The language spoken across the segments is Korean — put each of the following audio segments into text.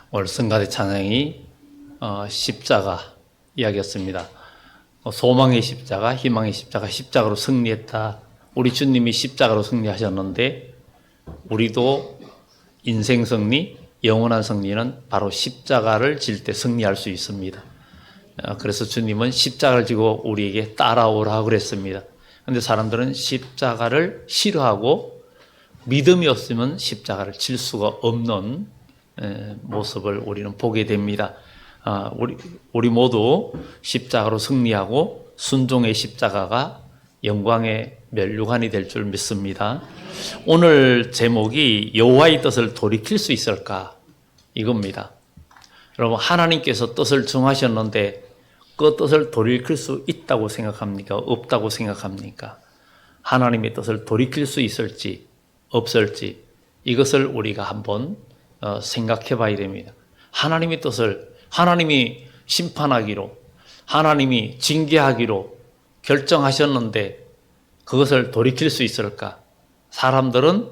오늘 성가대 찬양이 십자가 이야기였습니다. 소망의 십자가, 희망의 십자가, 십자가로 승리했다. 우리 주님이 십자가로 승리하셨는데 우리도 인생 승리, 영원한 승리는 바로 십자가를 질 때 승리할 수 있습니다. 그래서 주님은 십자가를 지고 우리에게 따라오라고 그랬습니다. 그런데 사람들은 십자가를 싫어하고 믿음이 없으면 십자가를 질 수가 없는 모습을 우리는 보게 됩니다. 우리 모두 십자가로 승리하고 순종의 십자가가 영광의 면류관이 될 줄 믿습니다. 오늘 제목이 여호와의 뜻을 돌이킬 수 있을까? 이겁니다. 여러분, 하나님께서 뜻을 정하셨는데 그 뜻을 돌이킬 수 있다고 생각합니까? 없다고 생각합니까? 하나님의 뜻을 돌이킬 수 있을지 없을지 이것을 우리가 한번 생각해 봐야 됩니다. 하나님의 뜻을 하나님이 심판하기로, 하나님이 징계하기로 결정하셨는데 그것을 돌이킬 수 있을까? 사람들은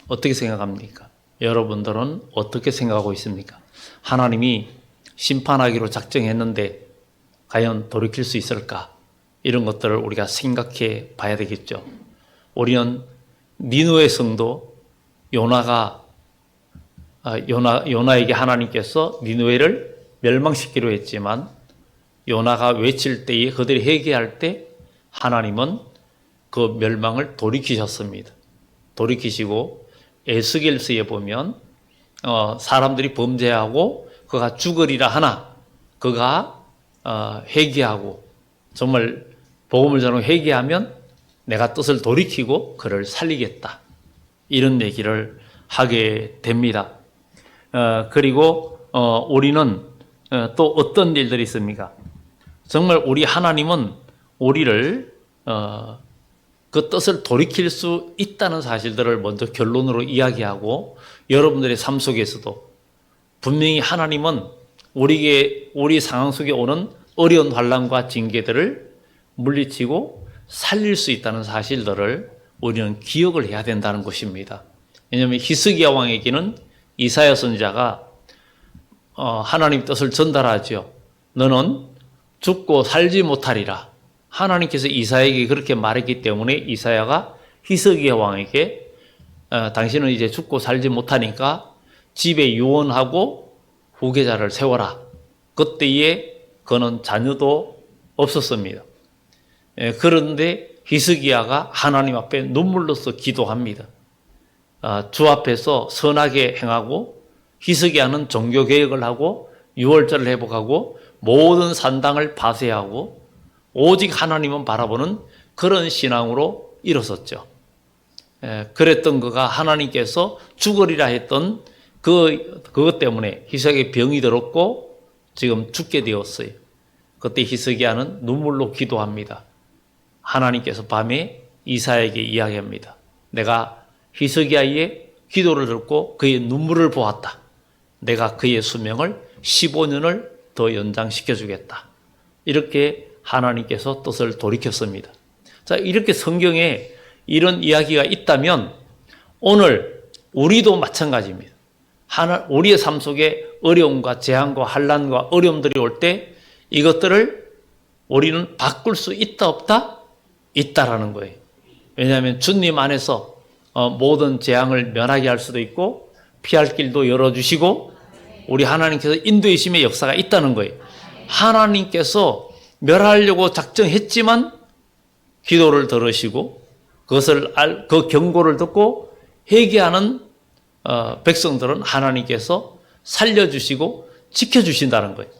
어떻게 생각합니까? 여러분들은 어떻게 생각하고 있습니까? 하나님이 심판하기로 작정했는데 과연 돌이킬 수 있을까? 이런 것들을 우리가 생각해 봐야 되겠죠. 우리는 니느웨 성도 요나에게 하나님께서 니느웨를 멸망시키려 했지만 요나가 외칠 때에 그들이 회개할 때 하나님은 그 멸망을 돌이키셨습니다. 돌이키시고 에스겔서에 보면 사람들이 범죄하고 그가 죽으리라 하나 그가 회개하고 정말 복음을 전하고 회개하면 내가 뜻을 돌이키고 그를 살리겠다. 이런 얘기를 하게 됩니다. 그리고 우리는 또 어떤 일들이 있습니까? 정말 우리 하나님은 우리를 그 뜻을 돌이킬 수 있다는 사실들을 먼저 결론으로 이야기하고 여러분들의 삶 속에서도 분명히 하나님은 우리 상황 속에 오는 어려운 환난과 징계들을 물리치고 살릴 수 있다는 사실들을 우리는 기억을 해야 된다는 것입니다. 왜냐하면 히스기야 왕에게는 이사야 선지자가 하나님 뜻을 전달하죠. 너는 죽고 살지 못하리라. 하나님께서 이사야에게 그렇게 말했기 때문에 이사야가 히스기야 왕에게 당신은 이제 죽고 살지 못하니까 집에 유언하고 후계자를 세워라. 그때에 그는 자녀도 없었습니다. 그런데 히스기야가 하나님 앞에 눈물로써 기도합니다. 주 앞에서 선하게 행하고 히스기야는 종교개혁을 하고 유월절을 회복하고 모든 산당을 파쇄하고 오직 하나님은 바라보는 그런 신앙으로 일어섰죠. 그랬던 그가 하나님께서 죽으리라 했던 그것 때문에 히스기야에게 병이 들었고 지금 죽게 되었어요. 그때 히스기야는 눈물로 기도합니다. 하나님께서 밤에 이사야에게 이야기합니다. 내가 히스기야의 기도를 듣고 그의 눈물을 보았다. 내가 그의 수명을 15년을 더 연장시켜 주겠다. 이렇게 하나님께서 뜻을 돌이켰습니다. 자, 이렇게 성경에 이런 이야기가 있다면 오늘 우리도 마찬가지입니다. 우리의 삶 속에 어려움과 재앙과 환난과 어려움들이 올 때 이것들을 우리는 바꿀 수 있다 없다? 있다라는 거예요. 왜냐하면 주님 안에서 모든 재앙을 면하게 할 수도 있고 피할 길도 열어주시고 우리 하나님께서 인도이심의 역사가 있다는 거예요. 하나님께서 멸하려고 작정했지만 기도를 들으시고 그 경고를 듣고 회개하는 백성들은 하나님께서 살려주시고 지켜주신다는 거예요.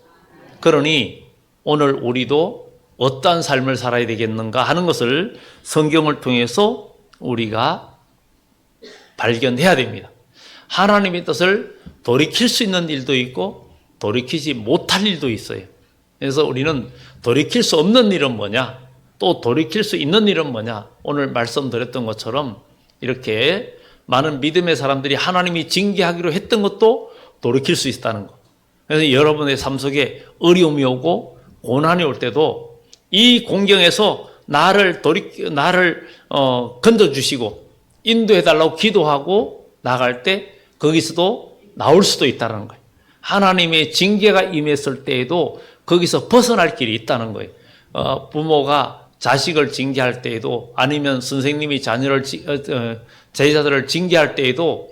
그러니 오늘 우리도 어떠한 삶을 살아야 되겠는가 하는 것을 성경을 통해서 우리가 발견해야 됩니다. 하나님의 뜻을 돌이킬 수 있는 일도 있고 돌이키지 못할 일도 있어요. 그래서 우리는 돌이킬 수 없는 일은 뭐냐? 또 돌이킬 수 있는 일은 뭐냐? 오늘 말씀드렸던 것처럼 이렇게 많은 믿음의 사람들이 하나님이 징계하기로 했던 것도 돌이킬 수 있다는 것. 그래서 여러분의 삶 속에 어려움이 오고 고난이 올 때도 이 공경에서 나를 건져주시고 인도해달라고 기도하고 나갈 때 거기서도 나올 수도 있다는 거예요. 하나님의 징계가 임했을 때에도 거기서 벗어날 길이 있다는 거예요. 부모가 자식을 징계할 때에도 아니면 선생님이 제자들을 징계할 때에도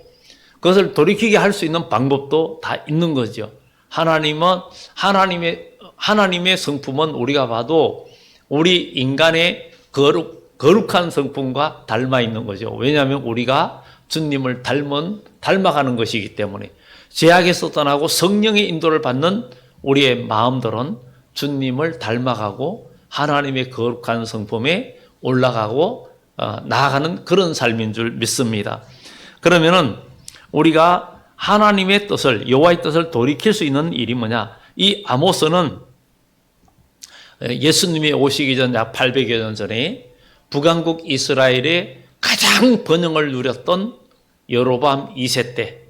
그것을 돌이키게 할 수 있는 방법도 다 있는 거죠. 하나님의 성품은 우리가 봐도 우리 인간의 거룩한 성품과 닮아 있는 거죠. 왜냐하면 우리가 주님을 닮아가는 것이기 때문에 죄악에서 떠나고 성령의 인도를 받는 우리의 마음들은 주님을 닮아가고 하나님의 거룩한 성품에 올라가고 나아가는 그런 삶인 줄 믿습니다. 그러면은 우리가 하나님의 뜻을, 여호와의 뜻을 돌이킬 수 있는 일이 뭐냐? 이 아모스는 예수님이 오시기 전 약 800여 년 전에 북왕국 이스라엘의 가장 번영을 누렸던 여로보암 2세 때,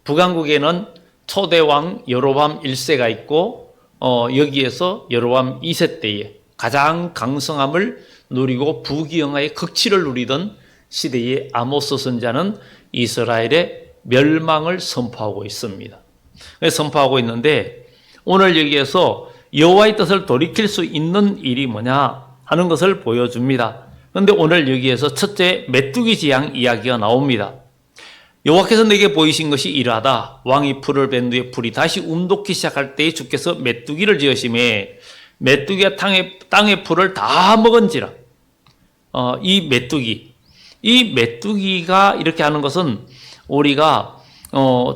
북왕국에는 초대왕 여로보암 1세가 있고 여기에서 여로보암 2세 때에 가장 강성함을 누리고 부귀영화의 극치를 누리던 시대의 아모스 선지자는 이스라엘의 멸망을 선포하고 있습니다. 선포하고 있는데 오늘 여기에서 여호와의 뜻을 돌이킬 수 있는 일이 뭐냐 하는 것을 보여줍니다. 그런데 오늘 여기에서 첫째 메뚜기 재앙 이야기가 나옵니다. 여호와께서 내게 보이신 것이 이러하다. 왕이 풀을 벤 후에 풀이 다시 움돋기 시작할 때에 주께서 메뚜기를 지으심에 메뚜기가 땅의 풀을 다 먹은지라. 이 메뚜기가 이렇게 하는 것은 우리가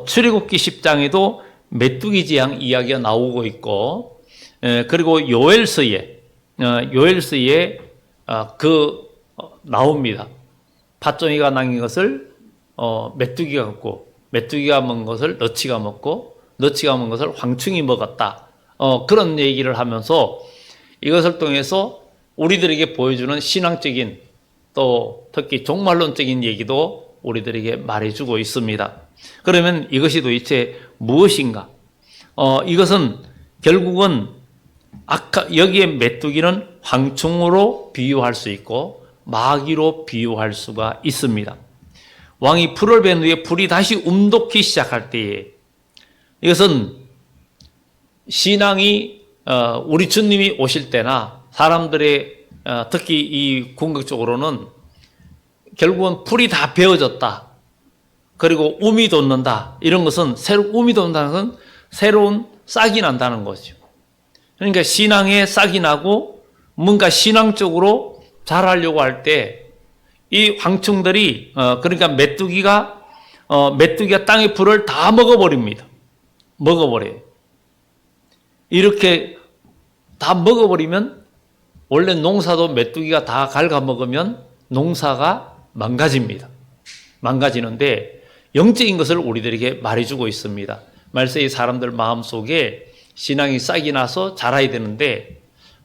출애굽기 10장에도 메뚜기 재앙 이야기가 나오고 있고, 그리고 요엘서에 나옵니다. 팥종이가 남긴 것을 메뚜기가 먹고, 메뚜기가 먹은 것을 너치가 먹고, 너치가 먹은 것을 황충이 먹었다. 그런 얘기를 하면서 이것을 통해서 우리들에게 보여주는 신앙적인 또 특히 종말론적인 얘기도 우리들에게 말해주고 있습니다. 그러면 이것이 도대체 무엇인가? 이것은 결국은 여기에 메뚜기는 황충으로 비유할 수 있고 마귀로 비유할 수가 있습니다. 왕이 풀을 벤 후에 풀이 다시 움돋기 시작할 때에 이것은 신앙이 우리 주님이 오실 때나 사람들의 특히 이 궁극적으로는 결국은 풀이 다 베어졌다. 그리고 움이 돋는다. 이런 것은 움이 돋는다는 것은 새로운 싹이 난다는 거죠. 그러니까 신앙에 싹이 나고 뭔가 신앙적으로 자라려고 할 때 이 황충들이 그러니까 메뚜기가 땅의 풀을 다 먹어버립니다. 먹어버려요. 이렇게 다 먹어버리면 원래 농사도 메뚜기가 다 갉아먹으면 농사가 망가집니다. 망가지는데 영적인 것을 우리들에게 말해주고 있습니다. 말세의 사람들 마음속에 신앙이 싹이 나서 자라야 되는데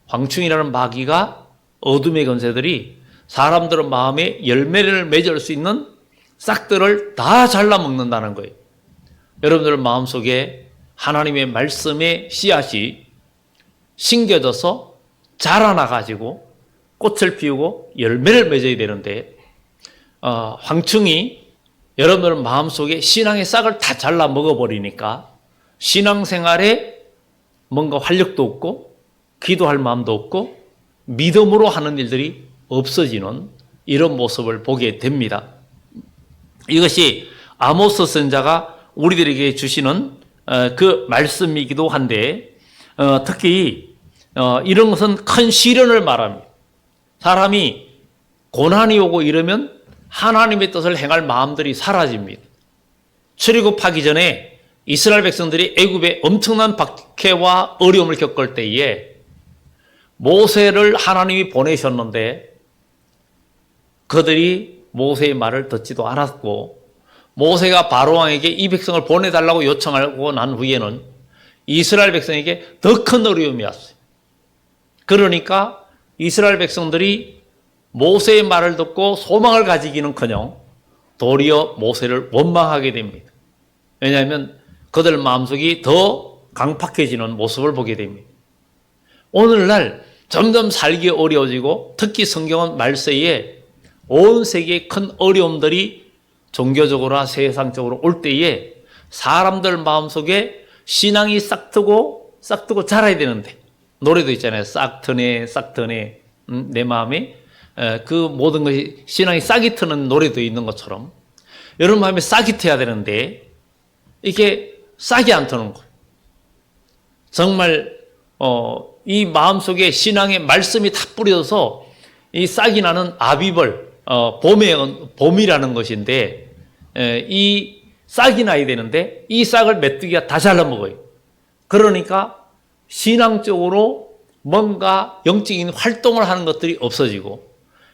황충이라는 마귀가 어둠의 권세들이 사람들의 마음에 열매를 맺을 수 있는 싹들을 다 잘라먹는다는 거예요. 여러분들 마음속에 하나님의 말씀의 씨앗이 심겨져서 자라나가지고 꽃을 피우고 열매를 맺어야 되는데 황충이 여러분들 마음속에 신앙의 싹을 다 잘라 먹어버리니까 신앙생활에 뭔가 활력도 없고 기도할 마음도 없고 믿음으로 하는 일들이 없어지는 이런 모습을 보게 됩니다. 이것이 아모스 선지자가 우리들에게 주시는 그 말씀이기도 한데 특히 이런 것은 큰 시련을 말합니다. 사람이 고난이 오고 이러면 하나님의 뜻을 행할 마음들이 사라집니다. 출애굽하기 전에 이스라엘 백성들이 애굽에 엄청난 박해와 어려움을 겪을 때에 모세를 하나님이 보내셨는데 그들이 모세의 말을 듣지도 않았고 모세가 바로왕에게 이 백성을 보내달라고 요청하고 난 후에는 이스라엘 백성에게 더 큰 어려움이 왔어요. 그러니까 이스라엘 백성들이 모세의 말을 듣고 소망을 가지기는커녕 도리어 모세를 원망하게 됩니다. 왜냐하면 그들 마음속이 더 강팍해지는 모습을 보게 됩니다. 오늘날 점점 살기 어려워지고 특히 성경은 말세에 온 세계에 큰 어려움들이 종교적으로나 세상적으로 올 때에 사람들 마음속에 신앙이 싹트고 자라야 되는데, 노래도 있잖아요. 싹트네 내 마음에 그 모든 것이 신앙이 싹이 트는 노래도 있는 것처럼 여러분 마음에 싹이 트야 되는데 이게 싹이 안 트는 거예요. 정말 이 마음속에 신앙의 말씀이 다 뿌려서 이 싹이 나는 아비벌, 봄이라는 것인데, 이 싹이 나야 되는데 이 싹을 메뚜기가 다 잘라먹어요. 그러니까 신앙적으로 뭔가 영적인 활동을 하는 것들이 없어지고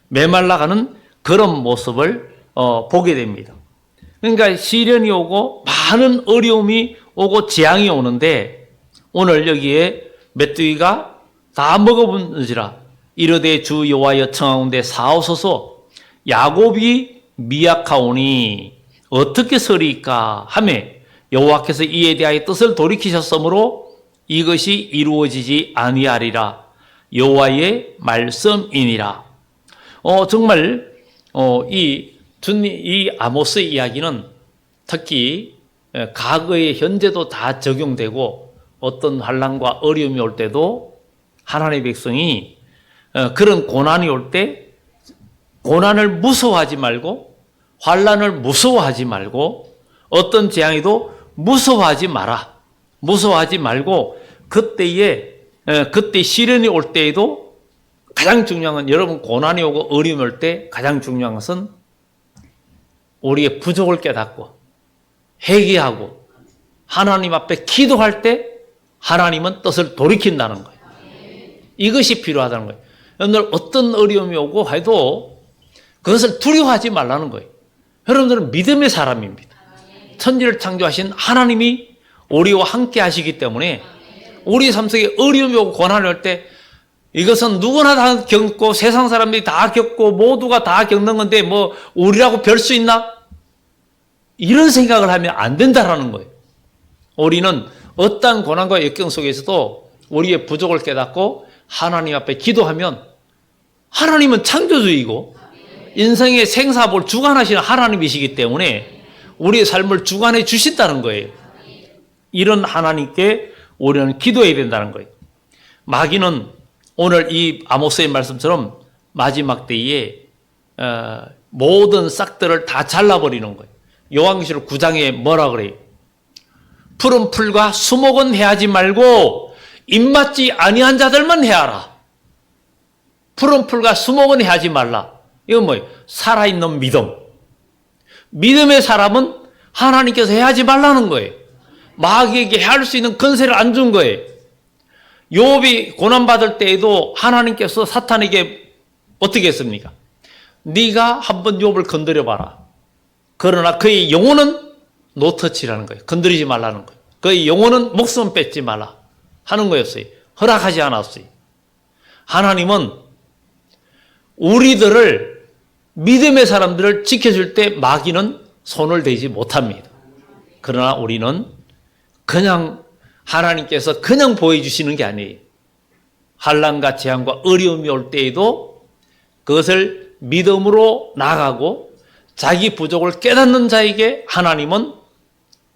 메말라가는 그런 모습을 보게 됩니다. 그러니까 시련이 오고 많은 어려움이 오고 재앙이 오는데, 오늘 여기에 메뚜기가 다 먹어본지라 이르되 주 여호와여 청하건대 사옵소서. 야곱이 미약하오니 어떻게 서리까 하매 여호와께서 이에 대하여 뜻을 돌이키셨으므로 이것이 이루어지지 아니하리라. 여호와의 말씀이니라. 정말 이 아모스의 이야기는 특히 과거의 현재도 다 적용되고, 어떤 환난과 어려움이 올 때도 하나님의 백성이 그런 고난이 올 때 고난을 무서워하지 말고, 환난을 무서워하지 말고, 어떤 재앙에도 무서워하지 마라. 무서워하지 말고 그때 시련이 올 때에도 가장 중요한 건, 여러분 고난이 오고 어려움이 올 때 가장 중요한 것은 우리의 부족을 깨닫고 회개하고 하나님 앞에 기도할 때 하나님은 뜻을 돌이킨다는 거예요. 이것이 필요하다는 거예요. 여러분들 어떤 어려움이 오고 해도 그것을 두려워하지 말라는 거예요. 여러분들은 믿음의 사람입니다. 천지를 창조하신 하나님이 우리와 함께 하시기 때문에 우리 삶 속에 어려움이 오고 고난이 올 때 이것은 누구나 다 겪고 세상 사람들이 다 겪고 모두가 다 겪는 건데 뭐 우리라고 별 수 있나? 이런 생각을 하면 안 된다라는 거예요. 우리는 어떠한 고난과 역경 속에서도 우리의 부족을 깨닫고 하나님 앞에 기도하면, 하나님은 창조주이고 인생의 생사볼 주관하시는 하나님이시기 때문에 우리의 삶을 주관해 주신다는 거예요. 이런 하나님께 우리는 기도해야 된다는 거예요. 마귀는 오늘 이 아모스의 말씀처럼 마지막 때에 모든 싹들을 다 잘라버리는 거예요. 요한계시록 9장에 뭐라 그래요? 푸른 풀과 수목은 해하지 말고 입맞지 아니한 자들만 해하라. 푸른 풀과 수목은 해하지 말라. 이건 뭐예요? 살아있는 믿음. 믿음의 사람은 하나님께서 해하지 말라는 거예요. 마귀에게 해할 수 있는 권세를 안 준 거예요. 욥이 고난받을 때에도 하나님께서 사탄에게 어떻게 했습니까? 네가 한번 욥을 건드려봐라. 그러나 그의 영혼은 노터치라는 거예요. 건드리지 말라는 거예요. 그의 영혼은 목숨 뺏지 말라 하는 거였어요. 허락하지 않았어요. 하나님은 우리들을, 믿음의 사람들을 지켜줄 때 마귀는 손을 대지 못합니다. 그러나 우리는 그냥 하나님께서 그냥 보여주시는 게 아니에요. 환난과 재앙과 어려움이 올 때에도 그것을 믿음으로 나가고 자기 부족을 깨닫는 자에게 하나님은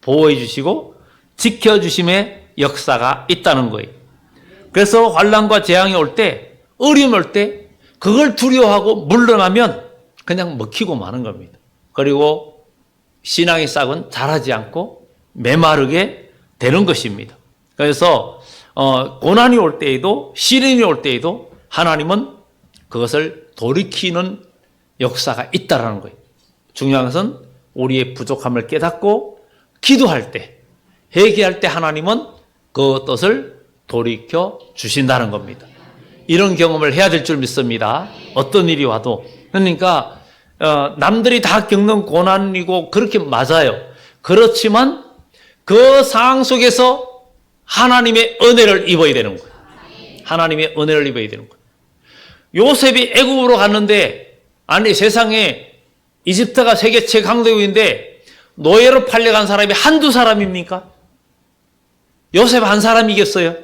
보호해 주시고 지켜주심의 역사가 있다는 거예요. 그래서 환난과 재앙이 올 때, 어려움이 올 때 그걸 두려워하고 물러나면 그냥 먹히고 마는 겁니다. 그리고 신앙의 싹은 자라지 않고 메마르게 되는 것입니다. 그래서 고난이 올 때에도, 시련이 올 때에도 하나님은 그것을 돌이키는 역사가 있다는 거예요. 중요한 것은 우리의 부족함을 깨닫고 기도할 때, 회개할 때 하나님은 그 뜻을 돌이켜 주신다는 겁니다. 이런 경험을 해야 될 줄 믿습니다. 어떤 일이 와도. 그러니까 남들이 다 겪는 고난이고 그렇게 맞아요. 그렇지만 그 상황 속에서 하나님의 은혜를 입어야 되는 거예요. 하나님의 은혜를 입어야 되는 거예요. 요셉이 애굽으로 갔는데, 아니 세상에 이집트가 세계 최강대국인데 노예로 팔려간 사람이 한두 사람입니까? 요셉 한 사람이겠어요?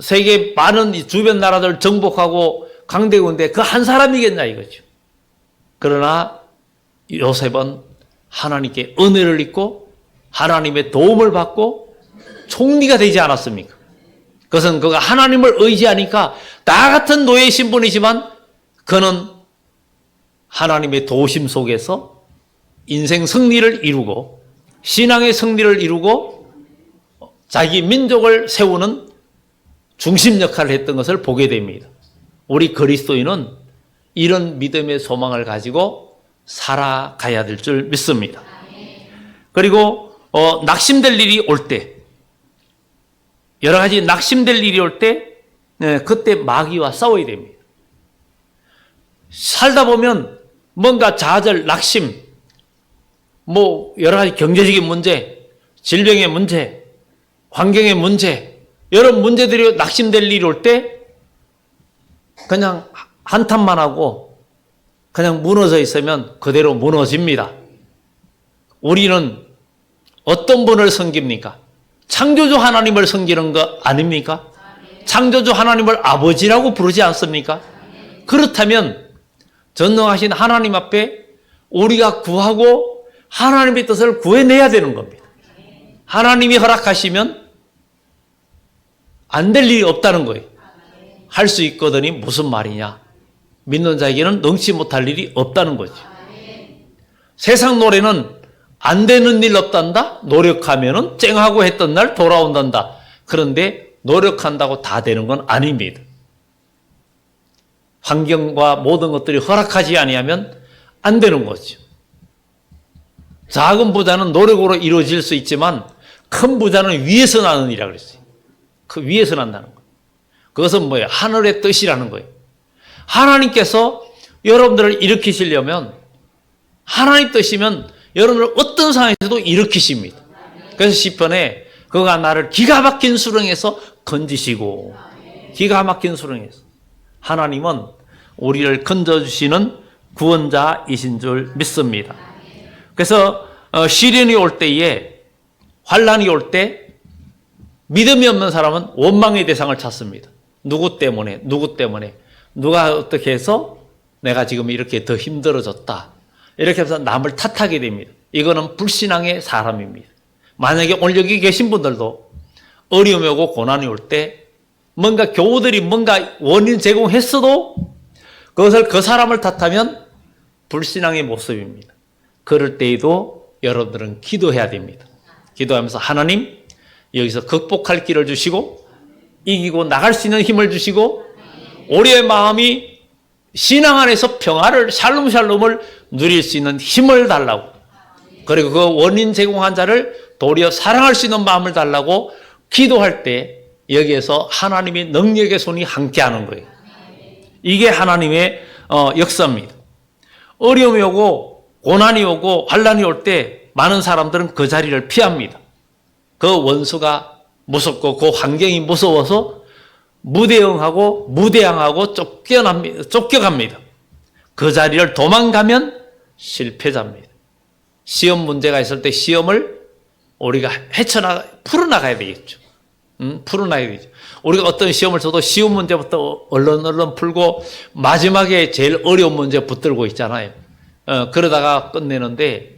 세계 많은 주변 나라들 정복하고 강대국인데 그 한 사람이겠냐 이거죠. 그러나 요셉은 하나님께 은혜를 입고 하나님의 도움을 받고 총리가 되지 않았습니까? 그것은 그가 하나님을 의지하니까 나 같은 노예 신분이지만 그는 하나님의 도우심 속에서 인생 승리를 이루고 신앙의 승리를 이루고 자기 민족을 세우는 중심 역할을 했던 것을 보게 됩니다. 우리 그리스도인은 이런 믿음의 소망을 가지고 살아가야 될 줄 믿습니다. 그리고 낙심될 일이 올 때, 여러 가지 낙심될 일이 올 때, 그때 마귀와 싸워야 됩니다. 살다 보면 뭔가 좌절, 낙심, 여러 가지 경제적인 문제, 질병의 문제, 환경의 문제, 여러 문제들이 낙심될 일이 올 때 그냥 한탄만 하고 그냥 무너져 있으면 그대로 무너집니다. 우리는 어떤 분을 섬깁니까? 창조주 하나님을 섬기는 거 아닙니까? 창조주 하나님을 아버지라고 부르지 않습니까? 그렇다면 전능하신 하나님 앞에 우리가 구하고 하나님의 뜻을 구해내야 되는 겁니다. 하나님이 허락하시면 안 될 일이 없다는 거예요. 할 수 있거든이 무슨 말이냐? 믿는 자에게는 능치 못할 일이 없다는 거죠. 세상 노래는 안 되는 일 없단다? 노력하면은 쨍하고 했던 날 돌아온단다. 그런데 노력한다고 다 되는 건 아닙니다. 환경과 모든 것들이 허락하지 아니하면 안 되는 거죠. 작은 부자는 노력으로 이루어질 수 있지만 큰 부자는 위에서 나는 일이라고 그랬어요. 그 위에서 난다는 거예요. 그것은 뭐예요? 하늘의 뜻이라는 거예요. 하나님께서 여러분들을 일으키시려면 하나님 뜻이면 여러분을 어떤 상황에서도 일으키십니다. 그래서 시편에 그가 나를 기가 막힌 수렁에서 건지시고, 기가 막힌 수렁에서. 하나님은 우리를 건져주시는 구원자이신 줄 믿습니다. 그래서 시련이 올 때에, 환난이 올 때 믿음이 없는 사람은 원망의 대상을 찾습니다. 누구 때문에 누가 어떻게 해서 내가 지금 이렇게 더 힘들어졌다, 이렇게 해서 남을 탓하게 됩니다. 이거는 불신앙의 사람입니다. 만약에 오늘 여기 계신 분들도 어려움이 오고 고난이 올 때 뭔가 교우들이 뭔가 원인 제공했어도 그것을 그 사람을 탓하면 불신앙의 모습입니다. 그럴 때에도 여러분들은 기도해야 됩니다. 기도하면서 하나님, 여기서 극복할 길을 주시고 이기고 나갈 수 있는 힘을 주시고 우리의 마음이 신앙 안에서 평화를 샬롬을 누릴 수 있는 힘을 달라고, 그리고 그 원인 제공한 자를 도리어 사랑할 수 있는 마음을 달라고 기도할 때 여기에서 하나님의 능력의 손이 함께하는 거예요. 이게 하나님의 역사입니다. 어려움이 오고 고난이 오고 환난이 올 때 많은 사람들은 그 자리를 피합니다. 그 원수가 무섭고 그 환경이 무서워서 무대응하고 무대항하고 쫓겨갑니다. 그 자리를 도망가면 실패자입니다. 시험 문제가 있을 때 시험을 우리가 풀어나가야 되겠죠. 풀어나가야 되죠. 우리가 어떤 시험을 쳐도 쉬운 문제부터 얼른 풀고 마지막에 제일 어려운 문제 붙들고 있잖아요. 그러다가 끝내는데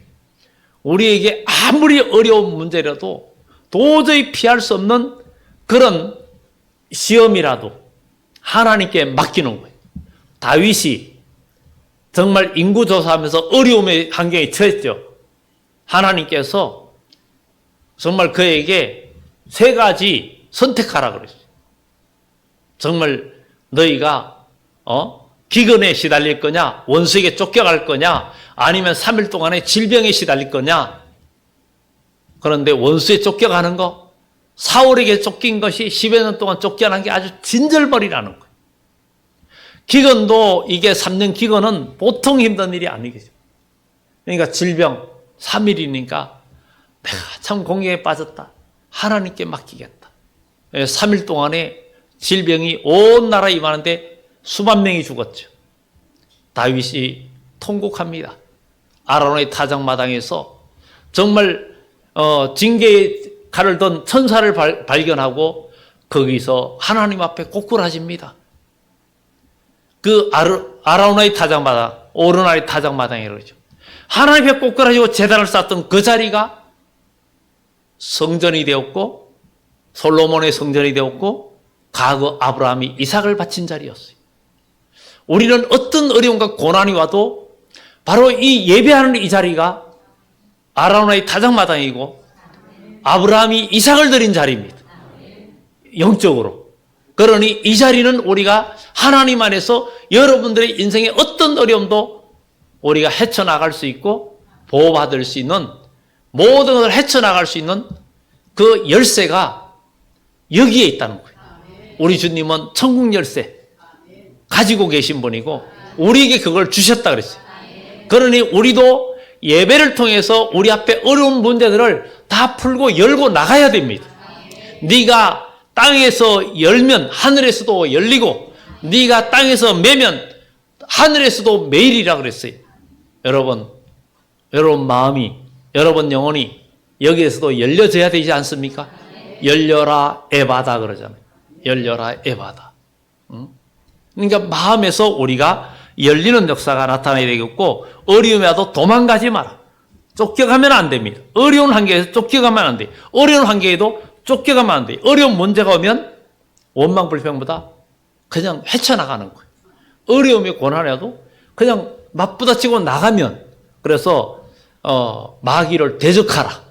우리에게 아무리 어려운 문제라도 도저히 피할 수 없는 그런 시험이라도 하나님께 맡기는 거예요. 다윗이 정말 인구조사하면서 어려움의 환경에 처했죠. 하나님께서 정말 그에게 3가지 선택하라 그랬어요. 정말 너희가 기근에 시달릴 거냐, 원수에게 쫓겨갈 거냐, 아니면 3일 동안에 질병에 시달릴 거냐. 그런데 원수에 쫓겨가는 거, 사울에게 쫓긴 것이 10여 년 동안 쫓겨난 게 아주 진절머리라는 거예요. 기근도 이게 3년 기근은 보통 힘든 일이 아니겠죠. 그러니까 질병 3일이니까 내가 참 공경에 빠졌다, 하나님께 맡기겠다. 3일 동안에 질병이 온 나라에 임하는데 수만 명이 죽었죠. 다윗이 통곡합니다. 아라노의 타작마당에서 정말 징계의 칼을 든 천사를 발견하고 거기서 하나님 앞에 고꾸라집니다. 그 아라노의 타작마당, 오르나의 타작마당이라고 그러죠. 하나님 앞에 고꾸라지고 제단을 쌓던 그 자리가 성전이 되었고 솔로몬의 성전이 되었고 과거 아브라함이 이삭을 바친 자리였어요. 우리는 어떤 어려움과 고난이 와도 바로 이 예배하는 이 자리가 아라노아의 타작마당이고 아브라함이 이삭을 드린 자리입니다. 영적으로. 그러니 이 자리는 우리가 하나님 안에서 여러분들의 인생의 어떤 어려움도 우리가 헤쳐나갈 수 있고 보호받을 수 있는, 모든 것을 헤쳐나갈 수 있는 그 열쇠가 여기에 있다는 거예요. 우리 주님은 천국 열쇠 가지고 계신 분이고 우리에게 그걸 주셨다 그랬어요. 그러니 우리도 예배를 통해서 우리 앞에 어려운 문제들을 다 풀고 열고 나가야 됩니다. 네가 땅에서 열면 하늘에서도 열리고 네가 땅에서 매면 하늘에서도 매일이라 그랬어요. 여러분 마음이, 여러분 영혼이 여기에서도 열려져야 되지 않습니까? 열려라 에바다 그러잖아요. 열려라 에바다. 그러니까 마음에서 우리가 열리는 역사가 나타나야 되겠고, 어려움에 와도 도망가지 마라. 쫓겨가면 안 됩니다. 어려운 환경에서 쫓겨가면 안 돼요. 어려운 환경에도 쫓겨가면 안 돼요. 어려운 문제가 오면 원망불평보다 그냥 헤쳐나가는 거예요. 어려움이 고난이 와도 그냥 맞부딪히고 나가면, 그래서 마귀를 대적하라.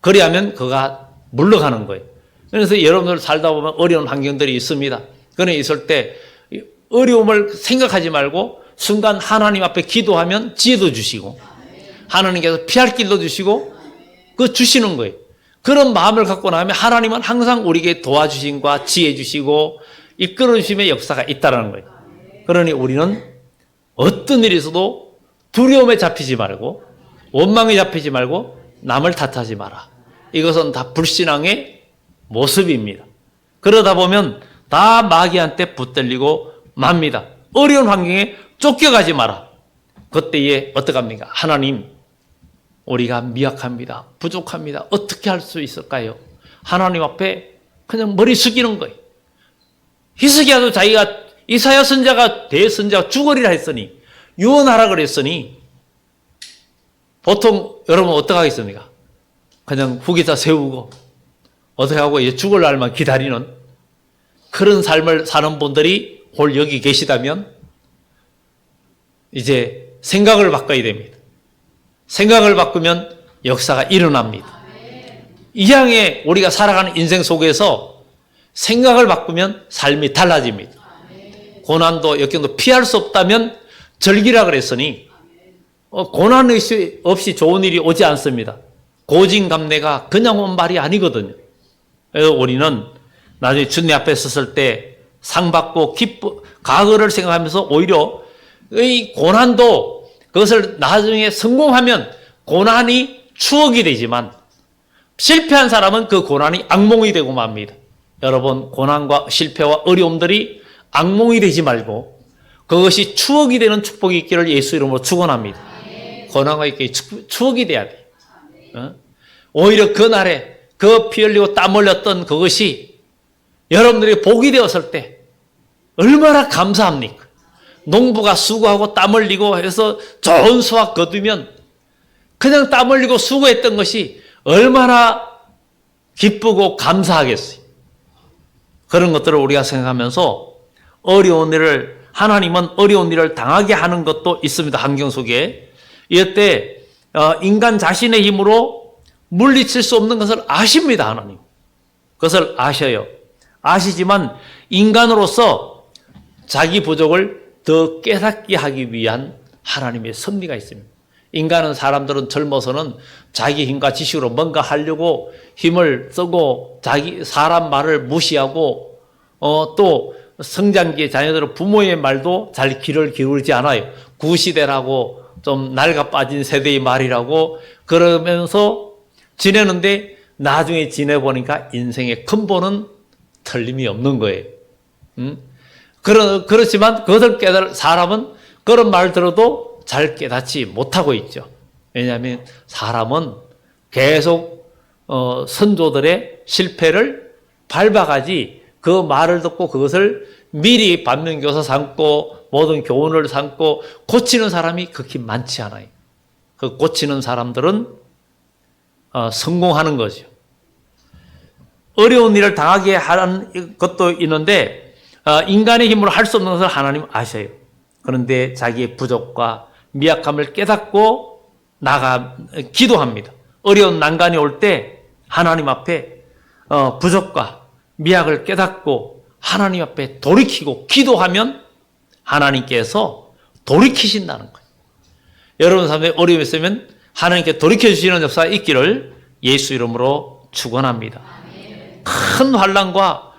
그리하면 그가 물러가는 거예요. 그래서 여러분들 살다 보면 어려운 환경들이 있습니다. 그런 있을 때 어려움을 생각하지 말고 순간 하나님 앞에 기도하면 지혜도 주시고 하나님께서 피할 길도 주시고 그 주시는 거예요. 그런 마음을 갖고 나면 하나님은 항상 우리에게 도와주심과 지혜 주시고 이끌어 주심의 역사가 있다는 거예요. 그러니 우리는 어떤 일이 있어도 두려움에 잡히지 말고 원망에 잡히지 말고 남을 탓하지 마라. 이것은 다 불신앙의 모습입니다. 그러다 보면 다 마귀한테 붙들리고 맙니다. 어려운 환경에 쫓겨가지 마라. 그때에 어떡합니까? 하나님, 우리가 미약합니다. 부족합니다. 어떻게 할 수 있을까요? 하나님 앞에 그냥 머리 숙이는 거예요. 히스기야도 자기가 이사야 선지자가 대선지자가 죽으리라 했으니, 유언하라 그랬으니 보통 여러분 어떻게 하겠습니까? 그냥 후기자 세우고 어떻게 하고 죽을 날만 기다리는 그런 삶을 사는 분들이 홀 여기 계시다면 이제 생각을 바꿔야 됩니다. 생각을 바꾸면 역사가 일어납니다. 이 향에 우리가 살아가는 인생 속에서 생각을 바꾸면 삶이 달라집니다. 고난도 역경도 피할 수 없다면 절기라 그랬으니 고난 없이 좋은 일이 오지 않습니다. 고진감래가 그냥 온 말이 아니거든요. 그래서 우리는 나중에 주님 앞에 섰을 때 상 받고 과거를 생각하면서 오히려 이 고난도 그것을 나중에 성공하면 고난이 추억이 되지만 실패한 사람은 그 고난이 악몽이 되고 맙니다. 여러분, 고난과 실패와 어려움들이 악몽이 되지 말고 그것이 추억이 되는 축복이 있기를 예수 이름으로 축원합니다. 고난과 이렇게 추억이 돼야 돼. 오히려 그날에 그 피 흘리고 땀 흘렸던 그것이 여러분들이 복이 되었을 때 얼마나 감사합니까? 농부가 수고하고 땀 흘리고 해서 좋은 수확 거두면 그냥 땀 흘리고 수고했던 것이 얼마나 기쁘고 감사하겠어요. 그런 것들을 우리가 생각하면서 어려운 일을, 하나님은 어려운 일을 당하게 하는 것도 있습니다. 환경 속에. 이때 인간 자신의 힘으로 물리칠 수 없는 것을 아십니다. 하나님. 그것을 아셔요. 아시지만 인간으로서 자기 부족을 더 깨닫게 하기 위한 하나님의 섭리가 있습니다. 인간은, 사람들은 젊어서는 자기 힘과 지식으로 뭔가 하려고 힘을 쓰고 사람 말을 무시하고 또 성장기의 자녀들은 부모의 말도 잘 귀를 기울이지 않아요. 구시대라고 좀 낡아 빠진 세대의 말이라고 그러면서 지내는데 나중에 지내보니까 인생의 근본은 틀림이 없는 거예요. 그렇지만 그것을 사람은 그런 말 들어도 잘 깨닫지 못하고 있죠. 왜냐하면 사람은 계속 선조들의 실패를 밟아가지 그 말을 듣고 그것을 미리 반면교사 삼고 모든 교훈을 삼고 고치는 사람이 극히 많지 않아요. 그 고치는 사람들은 성공하는 거죠. 어려운 일을 당하게 하는 것도 있는데 인간의 힘으로 할 수 없는 것을 하나님 아셔요. 그런데 자기의 부족과 미약함을 깨닫고 기도합니다. 어려운 난간이 올 때 하나님 앞에 부족과 미약을 깨닫고 하나님 앞에 돌이키고 기도하면 하나님께서 돌이키신다는 거예요. 여러분 삶에 어려움이 있으면 하나님께 돌이켜주시는 역사가 있기를 예수 이름으로 축원합니다. 큰 환난과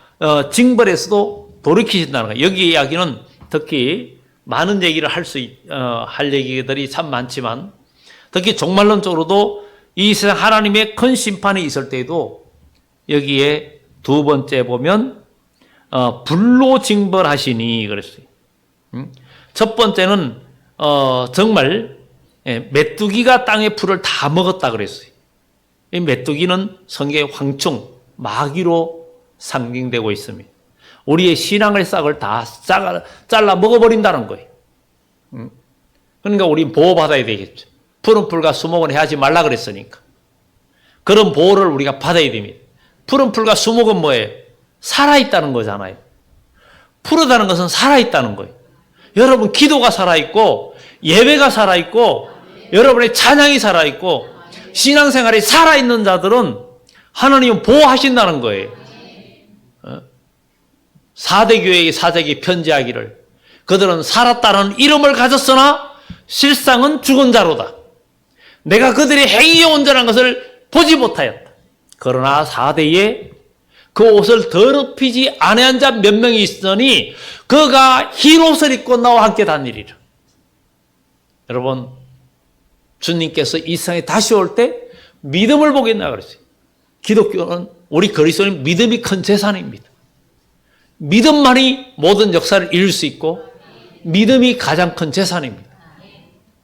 징벌에서도 돌이키신다는 거예요. 여기 이야기는 특히 많은 얘기를 할 얘기들이 참 많지만 특히 종말론적으로도 이 세상 하나님의 큰 심판이 있을 때에도 여기에 두 번째 보면 불로 징벌하시니 그랬어요. 첫 번째는 정말 메뚜기가 땅의 풀을 다 먹었다 그랬어요. 이 메뚜기는 성경의 황충, 마귀로 상징되고 있습니다. 우리의 신앙의 싹을 다 잘라 먹어버린다는 거예요. 그러니까 우리 보호받아야 되겠죠. 푸른 풀과 수목은 해하지 말라 그랬으니까. 그런 보호를 우리가 받아야 됩니다. 푸른 풀과 수목은 뭐예요? 살아있다는 거잖아요. 푸르다는 것은 살아있다는 거예요. 여러분 기도가 살아있고 예배가 살아있고 여러분의 찬양이 살아있고 신앙생활이 살아있는 자들은 하나님은 보호하신다는 거예요. 4대 교회의 사적이 편지하기를 그들은 살았다는 이름을 가졌으나 실상은 죽은 자로다. 내가 그들의 행위에 온전한 것을 보지 못하였다. 그러나 4대에 그 옷을 더럽히지 아니한 자 몇 명이 있으니 그가 흰 옷을 입고 나와 함께 다니리라. 여러분 주님께서 이 세상에 다시 올 때 믿음을 보겠나 그랬어요. 기독교는 우리 그리스도인 믿음이 큰 재산입니다. 믿음만이 모든 역사를 이룰 수 있고 믿음이 가장 큰 재산입니다.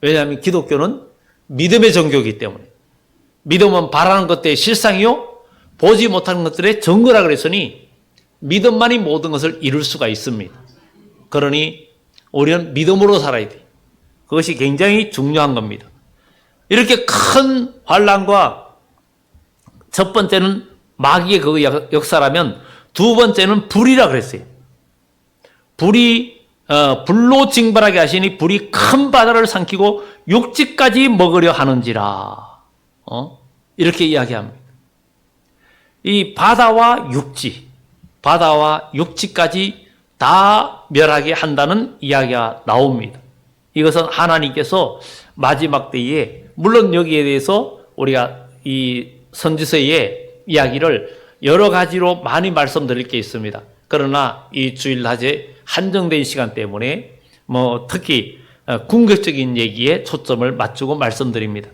왜냐하면 기독교는 믿음의 종교이기 때문에 믿음은 바라는 것들의 실상이요 보지 못하는 것들의 증거라 그랬으니 믿음만이 모든 것을 이룰 수가 있습니다. 그러니 우리는 믿음으로 살아야 돼요. 그것이 굉장히 중요한 겁니다. 이렇게 큰 환난과 첫 번째는 마귀의 그 역사라면 두 번째는 불이라 그랬어요. 불로 징벌하게 하시니 불이 큰 바다를 삼키고 육지까지 먹으려 하는지라. 이렇게 이야기합니다. 이 바다와 육지까지 다 멸하게 한다는 이야기가 나옵니다. 이것은 하나님께서 마지막 때에 물론 여기에 대해서 우리가 이 선지서의 이야기를 여러 가지로 많이 말씀드릴 게 있습니다. 그러나 이 주일 낮에 한정된 시간 때문에 특히 궁극적인 얘기에 초점을 맞추고 말씀드립니다.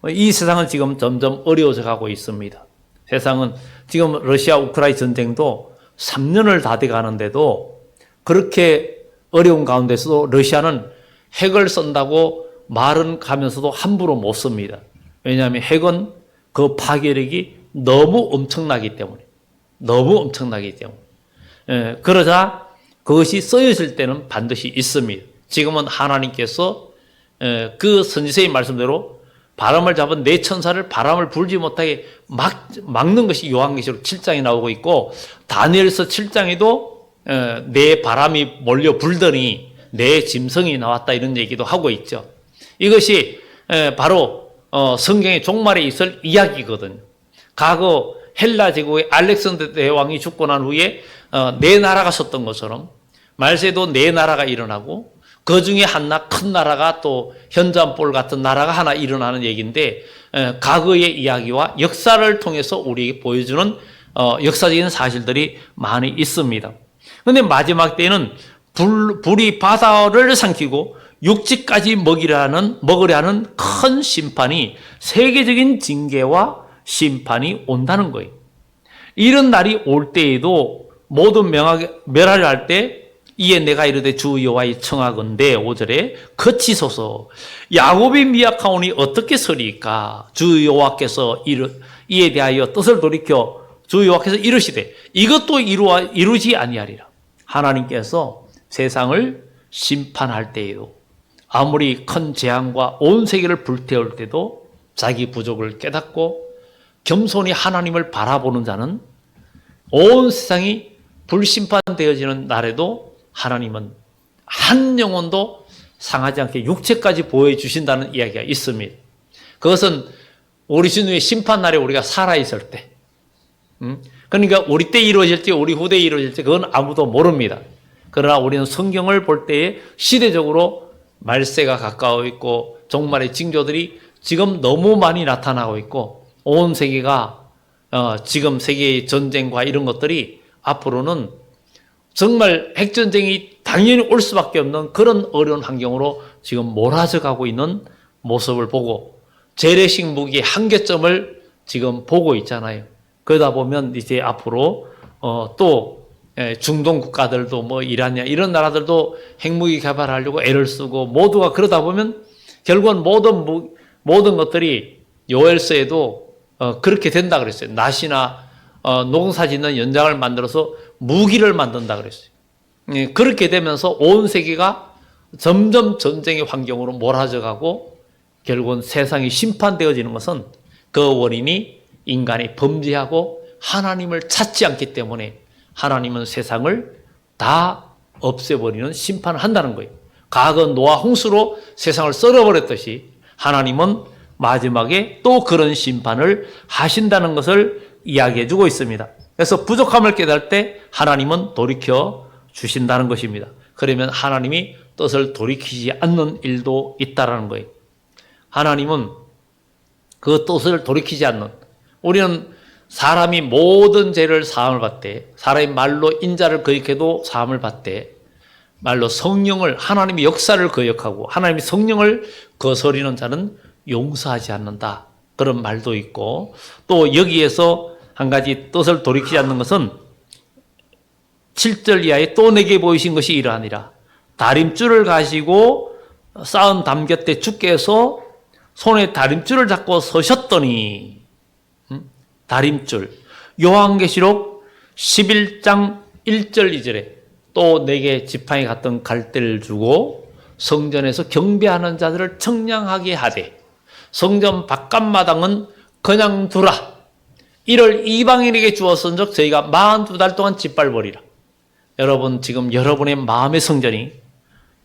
이 세상은 지금 점점 어려워져 가고 있습니다. 세상은 지금 러시아 우크라이나 전쟁도 3년을 다 돼 가는데도 그렇게 어려운 가운데서도 러시아는 핵을 쓴다고 말은 가면서도 함부로 못 씁니다. 왜냐하면 핵은 그 파괴력이 너무 엄청나기 때문에. 그러자 그것이 쓰여질 때는 반드시 있습니다. 지금은 하나님께서 그 선지서의 말씀대로 바람을 잡은 네 천사를 바람을 불지 못하게 막는 것이 요한계시록 7장에 나오고 있고 다니엘서 7장에도 네 바람이 몰려 불더니 네 짐승이 나왔다 이런 얘기도 하고 있죠. 이것이 바로 성경의 종말에 있을 이야기거든요. 과거 헬라 제국의 알렉산더 대왕이 죽고 난 후에 네 나라가 섰던 것처럼 말세도 네 나라가 일어나고 그 중에 하나 큰 나라가 또 현잔볼 같은 나라가 하나 일어나는 얘기인데 과거의 이야기와 역사를 통해서 우리에게 보여주는 역사적인 사실들이 많이 있습니다. 그런데 마지막 때에는 불이 바다를 삼키고 육지까지 먹으려 하는 큰 심판이 세계적인 징계와 심판이 온다는 거예요. 이런 날이 올 때에도 모든 멸하려 할 때 이에 내가 이르되 주 여호와의 청하건대 5절에 그치소서 야곱이 미약하오니 어떻게 서리까 주 여호와께서 이에 대하여 뜻을 돌이켜 주 여호와께서 이르시되 이것도 이루지 아니하리라. 하나님께서 세상을 심판할 때에도 아무리 큰 재앙과 온 세계를 불태울 때도 자기 부족을 깨닫고 겸손히 하나님을 바라보는 자는 온 세상이 불심판되어지는 날에도 하나님은 한 영혼도 상하지 않게 육체까지 보호해 주신다는 이야기가 있습니다. 그것은 우리 주님의 심판날에 우리가 살아있을 때, 그러니까 우리 때 이루어질지 우리 후대에 이루어질지 그건 아무도 모릅니다. 그러나 우리는 성경을 볼 때에 시대적으로 말세가 가까워 있고 종말의 징조들이 지금 너무 많이 나타나고 있고 온 세계가 지금 세계의 전쟁과 이런 것들이 앞으로는 정말 핵전쟁이 당연히 올 수밖에 없는 그런 어려운 환경으로 지금 몰아져 가고 있는 모습을 보고 재래식 무기의 한계점을 지금 보고 있잖아요. 그러다 보면 이제 앞으로 또 중동 국가들도 뭐 이란이야 이런 나라들도 핵무기 개발하려고 애를 쓰고 모두가 그러다 보면 결국은 모든 것들이 요엘서에도 그렇게 된다 그랬어요. 낫이나 농사 짓는 연장을 만들어서 무기를 만든다 그랬어요. 그렇게 되면서 온 세계가 점점 전쟁의 환경으로 몰아져 가고 결국은 세상이 심판되어지는 것은 그 원인이 인간이 범죄하고 하나님을 찾지 않기 때문에 하나님은 세상을 다 없애버리는 심판을 한다는 거예요. 과거 노아 홍수로 세상을 썰어버렸듯이 하나님은 마지막에 또 그런 심판을 하신다는 것을 이야기해 주고 있습니다. 그래서 부족함을 깨달을 때 하나님은 돌이켜 주신다는 것입니다. 그러면 하나님이 뜻을 돌이키지 않는 일도 있다라는 거예요. 하나님은 그 뜻을 돌이키지 않는, 우리는 사람이 모든 죄를 사함을 받되 사람이 말로 인자를 거역해도 사함을 받되 말로 성령을 하나님의 역사를 거역하고 하나님의 성령을 거스리는 자는 용서하지 않는다. 그런 말도 있고 또 여기에서 한 가지 뜻을 돌이키지 않는 것은 7절 이하에 또 내게 보이신 것이 이러하니라. 다림줄을 가지고 쌓은 담 곁에 주께서 손에 다림줄을 잡고 서셨더니 다림줄 요한계시록 11장 1절 2절에 또 내게 지팡이 같은 갈대를 주고 성전에서 경배하는 자들을 청량하게 하되 성전 바깥마당은 그냥 두라. 이를 이방인에게 주었은즉 저희가 42달 동안 짓밟으리라. 여러분 지금 여러분의 마음의 성전이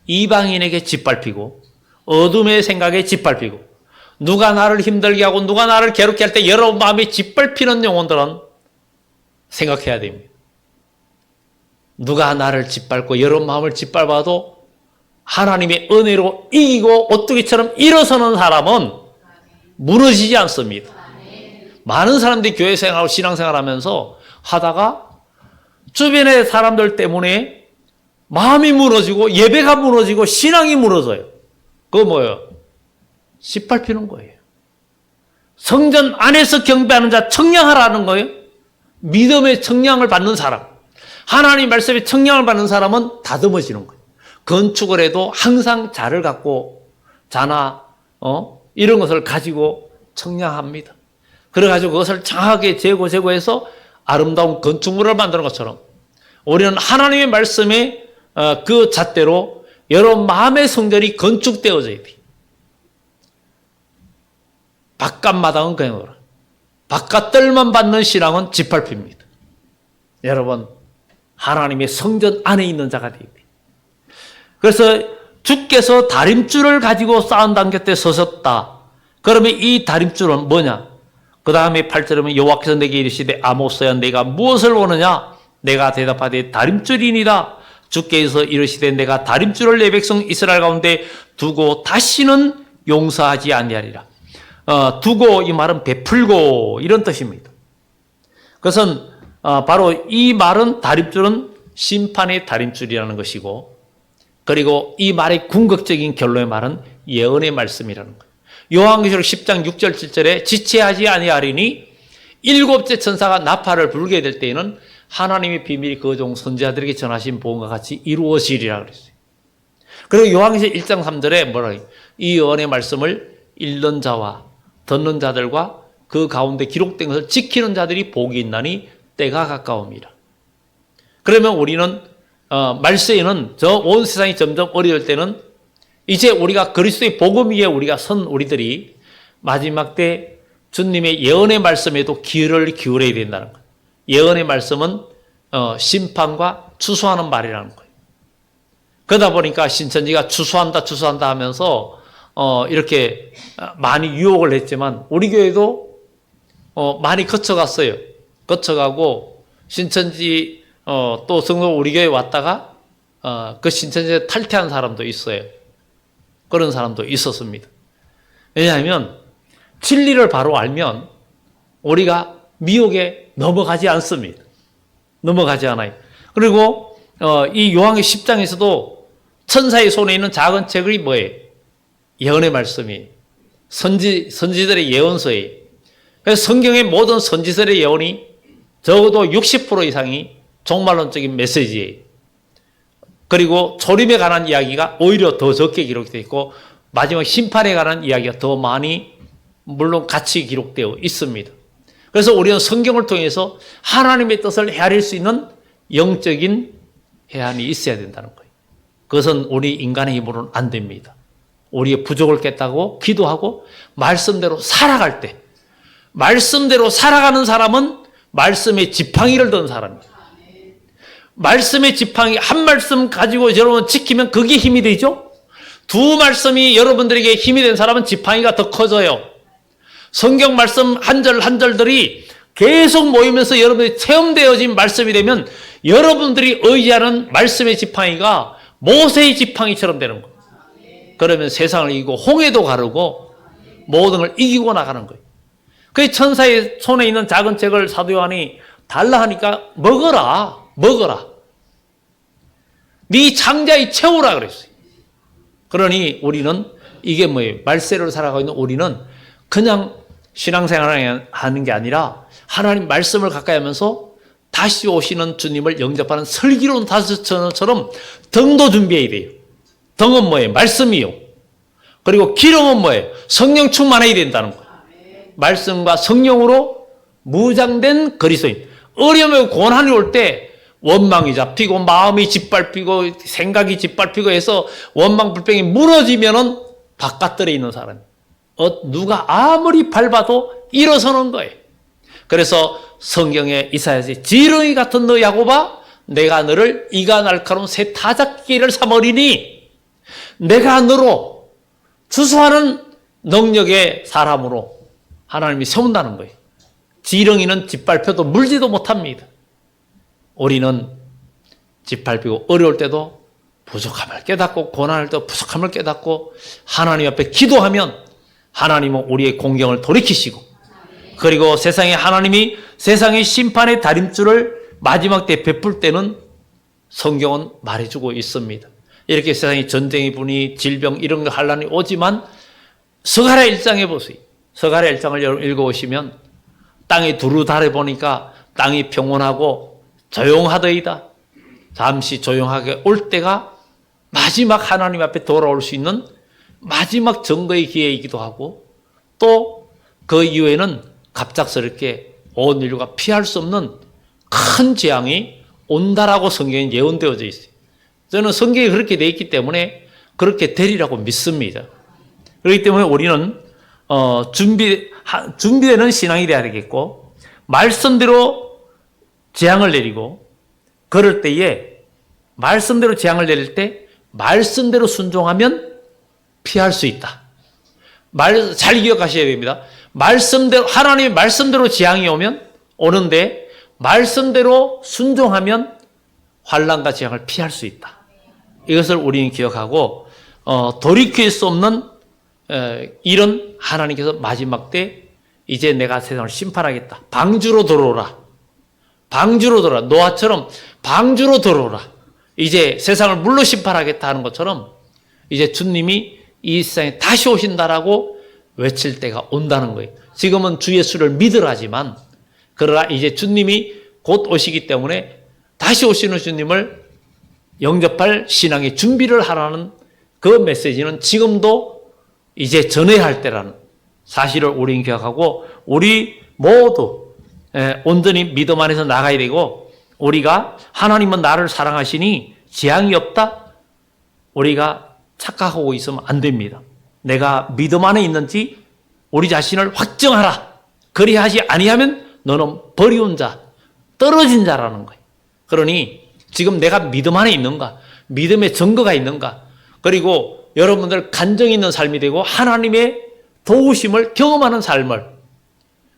이방인에게 짓밟히고 어둠의 생각에 짓밟히고 누가 나를 힘들게 하고 누가 나를 괴롭게 할 때 여러분 마음이 짓밟히는 영혼들은 생각해야 됩니다. 누가 나를 짓밟고 여러분 마음을 짓밟아도 하나님의 은혜로 이기고 오뚜기처럼 일어서는 사람은 무너지지 않습니다. 많은 사람들이 교회 생활하고 신앙생활 하면서 하다가 주변의 사람들 때문에 마음이 무너지고 예배가 무너지고 신앙이 무너져요. 그거 뭐예요? 짓밟히는 거예요. 성전 안에서 경배하는 자 청량하라는 거예요. 믿음의 청량을 받는 사람, 하나님 말씀에 청량을 받는 사람은 다듬어지는 거예요. 건축을 해도 항상 자를 갖고 자나 이런 것을 가지고 청량합니다. 그래가지고 그것을 장하게 제거해서 아름다운 건축물을 만드는 것처럼 우리는 하나님의 말씀에 그 잣대로 여러분 마음의 성전이 건축되어져야 돼요. 바깥마당은 그냥 오라. 바깥들만 받는 신앙은 짓밟힙니다. 여러분 하나님의 성전 안에 있는 자가 되어야 돼요. 그래서 주께서 다림줄을 가지고 쌓은 담 곁에 서셨다. 그러면 이 다림줄은 뭐냐? 그 다음에 8절에 보면 여호와께서 내게 이르시되 아모스야 내가 무엇을 원하냐? 내가 대답하되 다림줄이니라. 주께서 이르시되 내가 다림줄을 내 백성 이스라엘 가운데 두고 다시는 용서하지 아니하리라. 두고 이 말은 베풀고 이런 뜻입니다. 그것은 바로 이 말은 다림줄은 심판의 다림줄이라는 것이고 그리고 이 말의 궁극적인 결론의 말은 예언의 말씀이라는 거예요. 요한계시록 10장 6절 7절에 지체하지 아니하리니 일곱째 천사가 나팔을 불게 될 때에는 하나님의 비밀이 그 종 선지자들에게 전하신 복음과 같이 이루어지리라 그랬어요. 그리고 요한계시록 1장 3절에 뭐라 해요? 이 예언의 말씀을 읽는 자와 듣는 자들과 그 가운데 기록된 것을 지키는 자들이 복이 있나니 때가 가까웁니다. 그러면 우리는 말세에는 저 온 세상이 점점 어려울 때는 이제 우리가 그리스도의 복음 위에 우리가 선 우리들이 마지막 때 주님의 예언의 말씀에도 귀를 기울여야 된다는 거예요. 예언의 말씀은 심판과 추수하는 말이라는 거예요. 그러다 보니까 신천지가 추수한다 하면서 이렇게 많이 유혹을 했지만 우리 교회도 많이 거쳐갔어요. 거쳐가고 신천지 또 성도 우리 교회 왔다가 그 신천지에 탈퇴한 사람도 있어요. 그런 사람도 있었습니다. 왜냐하면 진리를 바로 알면 우리가 미혹에 넘어가지 않습니다. 넘어가지 않아요. 그리고 이 요한의 10장에서도 천사의 손에 있는 작은 책이 뭐예요? 예언의 말씀이 선지들의 예언서예요. 그래서 성경의 모든 선지들의 예언이 적어도 60% 이상이 종말론적인 메시지예요. 그리고 초림에 관한 이야기가 오히려 더 적게 기록되어 있고 마지막 심판에 관한 이야기가 더 많이 물론 같이 기록되어 있습니다. 그래서 우리는 성경을 통해서 하나님의 뜻을 헤아릴 수 있는 영적인 해안이 있어야 된다는 거예요. 그것은 우리 인간의 힘으로는 안 됩니다. 우리의 부족을 깼다고 기도하고 말씀대로 살아갈 때, 말씀대로 살아가는 사람은 말씀의 지팡이를 든 사람이에요. 말씀의 지팡이 한 말씀 가지고 여러분 지키면 그게 힘이 되죠. 두 말씀이 여러분들에게 힘이 된 사람은 지팡이가 더 커져요. 성경 말씀 한 절 한 절들이 계속 모이면서 여러분들이 체험되어진 말씀이 되면 여러분들이 의지하는 말씀의 지팡이가 모세의 지팡이처럼 되는 거예요. 그러면 세상을 이기고 홍해도 가르고 모든 걸 이기고 나가는 거예요. 그 천사의 손에 있는 작은 책을 사도 요한이 달라 하니까 먹어라. 네 장자에 채우라 그랬어요. 그러니 우리는 이게 뭐예요? 말세를 살아가고 있는 우리는 그냥 신앙생활을 하는 게 아니라 하나님 말씀을 가까이 하면서 다시 오시는 주님을 영접하는 슬기로운 다스처럼 등도 준비해야 돼요. 등은 뭐예요? 말씀이요. 그리고 기름은 뭐예요? 성령 충만해야 된다는 거예요. 말씀과 성령으로 무장된 그리스도인. 어려움과 고난이 올 때 원망이 잡히고 마음이 짓밟히고 생각이 짓밟히고 해서 원망불평이 무너지면은 바깥들에 있는 사람. 누가 아무리 밟아도 일어서는 거예요. 그래서 성경에 이사야서 지렁이 같은 너 야곱아 내가 너를 이가 날카로운 새 타작기를 삼으리니 내가 너로 주수하는 능력의 사람으로 하나님이 세운다는 거예요. 지렁이는 짓밟혀도 물지도 못합니다. 우리는 짓밟히고 어려울 때도 부족함을 깨닫고 고난할 때도 부족함을 깨닫고 하나님 앞에 기도하면 하나님은 우리의 공경을 돌이키시고 그리고 하나님이 세상의 심판의 다림줄을 마지막 때 베풀 때는 성경은 말해주고 있습니다. 이렇게 세상에 전쟁이 분이 질병 이런 거 환란이 오지만 스가랴 1장에 보세요. 스가랴 1장을 읽어보시면 땅이 두루 달아보니까 땅이 평온하고 조용하더이다. 잠시 조용하게 올 때가 마지막 하나님 앞에 돌아올 수 있는 마지막 증거의 기회이기도 하고 또 그 이후에는 갑작스럽게 온 인류가 피할 수 없는 큰 재앙이 온다라고 성경에 예언되어져 있어요. 저는 성경이 그렇게 되어 있기 때문에 그렇게 되리라고 믿습니다. 그렇기 때문에 우리는 준비되는 신앙이 되어야 되겠고 말씀대로 재앙을 내리고 그럴 때에 말씀대로 재앙을 내릴 때 말씀대로 순종하면 피할 수 있다. 잘 기억하셔야 됩니다. 말씀대로 하나님의 말씀대로 재앙이 오는데 말씀대로 순종하면 환난과 재앙을 피할 수 있다. 이것을 우리는 기억하고 돌이킬 수 없는 이런 하나님께서 마지막 때 이제 내가 세상을 심판하겠다. 방주로 들어오라. 방주로 들어오라. 노아처럼 방주로 들어오라. 이제 세상을 물로 심판하겠다 하는 것처럼 이제 주님이 이 세상에 다시 오신다라고 외칠 때가 온다는 거예요. 지금은 주 예수를 믿으라지만 그러나 이제 주님이 곧 오시기 때문에 다시 오시는 주님을 영접할 신앙의 준비를 하라는 그 메시지는 지금도 이제 전해야 할 때라는 사실을 우리는 기억하고 우리 모두 온전히 믿음 안에서 나가야 되고 우리가 하나님은 나를 사랑하시니 재앙이 없다? 우리가 착각하고 있으면 안 됩니다. 내가 믿음 안에 있는지 우리 자신을 확정하라. 그리하지 아니하면 너는 버리운 자, 떨어진 자라는 거예요. 그러니 지금 내가 믿음 안에 있는가? 믿음의 증거가 있는가? 그리고 여러분들 간증이 있는 삶이 되고 하나님의 도우심을 경험하는 삶을,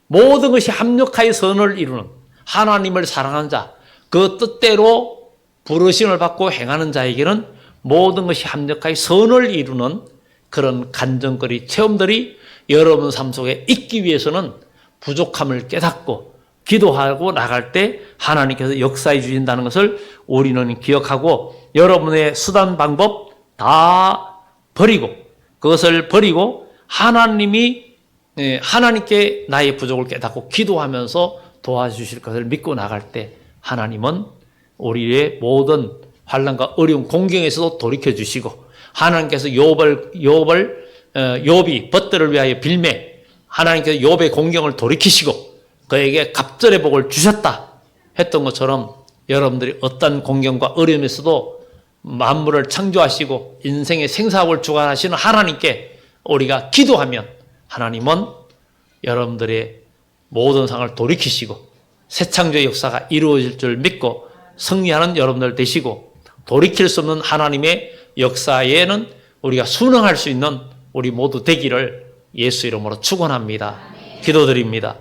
모든 것이 합력하여 선을 이루는 하나님을 사랑하는 자, 그 뜻대로 부르심을 받고 행하는 자에게는 모든 것이 합력하여 선을 이루는 그런 간증거리, 체험들이 여러분 삶 속에 있기 위해서는 부족함을 깨닫고 기도하고 나갈 때 하나님께서 역사해 주신다는 것을 우리는 기억하고, 여러분의 수단 방법 다 버리고, 그것을 버리고 하나님께 나의 부족을 깨닫고 기도하면서 도와주실 것을 믿고 나갈 때 하나님은 우리의 모든 환난과 어려운 공경에서도 돌이켜 주시고, 하나님께서 욥이 벗들을 위하여 빌매 하나님께서 욥의 공경을 돌이키시고 그에게 갑절의 복을 주셨다 했던 것처럼, 여러분들이 어떤 공경과 어려움에서도 만물을 창조하시고 인생의 생사학을 주관하시는 하나님께 우리가 기도하면 하나님은 여러분들의 모든 상을 돌이키시고 새 창조의 역사가 이루어질 줄 믿고 승리하는 여러분들 되시고, 돌이킬 수 없는 하나님의 역사에는 우리가 순응할 수 있는 우리 모두 되기를 예수 이름으로 축원합니다. 기도드립니다.